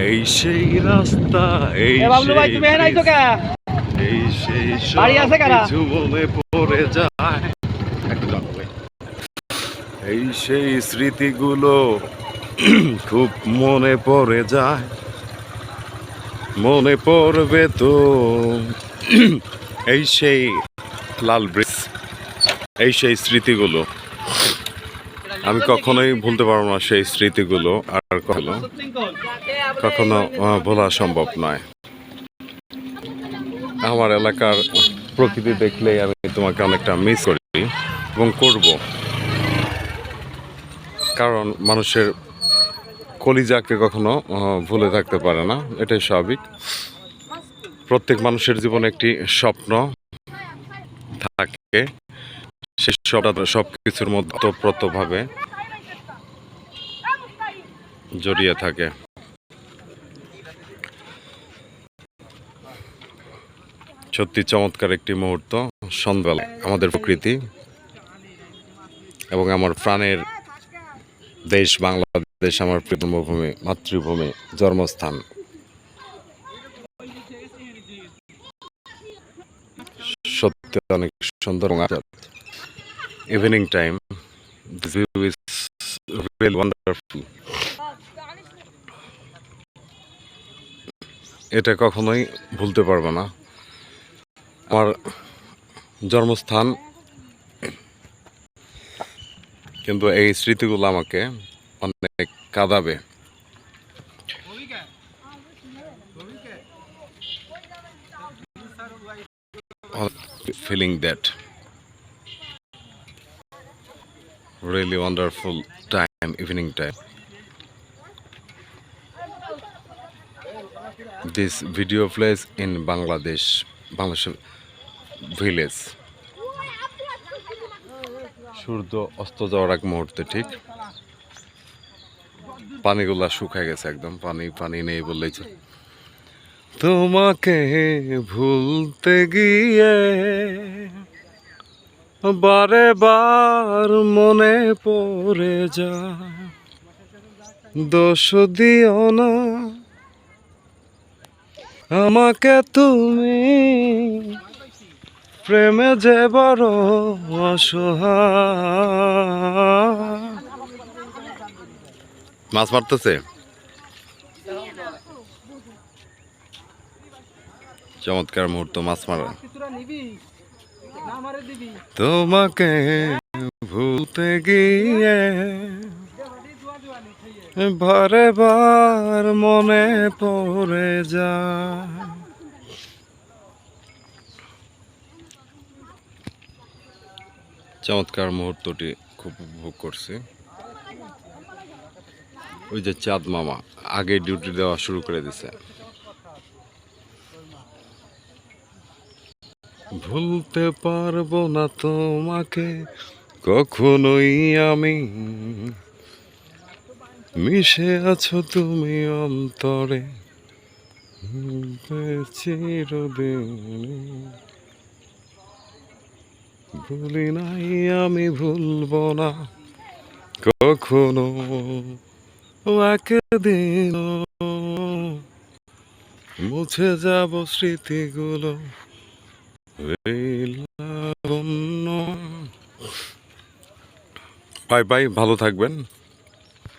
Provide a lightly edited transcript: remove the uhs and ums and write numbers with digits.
এই সেই রাস্তা, এই সেই কিছু মনে পড়ে যায়, এই সেই স্মৃতিগুলো খুব মনে পড়ে যায়, মনে পড়বে তো এই সেই লাল ব্রিজ, এই সেই স্মৃতিগুলো আমি কখনোই ভুলতে পারবো না। সেই স্মৃতিগুলো আর কখনো ভোলা সম্ভব নয়। আমার এলাকার প্রকৃতি দেখলেই আমি তোমাকে অনেকটা মিস করি এবং করব, কারণ মানুষের কলিজাকে কখনো ভুলে থাকতে পারে না, এটাই স্বাভাবিক। প্রত্যেক মানুষের জীবনে একটি স্বপ্ন থাকে, সেই স্বপ্নটা সব কিছুর মধ্যে ওতপ্রোতভাবে জড়িয়ে থাকে। সত্যি চমৎকার একটি মুহূর্ত সন্ধ্যাবেলায় আমাদের প্রকৃতি এবং আমার প্রাণের দেশ বাংলাদেশ, আমার জন্মভূমি, মাতৃভূমি, জন্মস্থান। সত্যি অনেক সুন্দর। Evening time, this view is really wonderful. এটা কখনোই ভুলতে পারবো না। আমার জন্মস্থান, কিন্তু এই স্মৃতিগুলো আমাকে অনেক কাঁদাবে। Feeling that really wonderful time, evening time. This video plays in Bangladesh village. সূর্য অস্ত যাওয়ার এক মুহূর্তে ঠিক পানিগুলা শুকায় গেছে, একদম পানি নেই বললেই চলে। তোমাকে ভুলতে গিয়ে বারে বার মনে পড়ে যায়, দোষ দিও না আমাকে তুমি, প্রেমে যে বড় অসহায়। মাছ মারতেছে, চমৎকার মুহূর্ত মাছ মারা। তোমাকে ভুলতে গিয়ে বারে বার মনে পড়ে যায়। চমৎকার মুহূর্তটি খুব উপভোগ করছি। ওই যে চাঁদ মামা আগে ডিউটি দেওয়া শুরু করে দিছে। ভুলতে পারবো না তোমাকে কখনোই আমি, মিশে আছো তুমি অন্তরে চিরদিন। ভুলি নাই আমি, ভুলবো না কখনো, একদিন মুছে যাব স্মৃতিগুলো। বাই বাই, ভালো থাকবেন।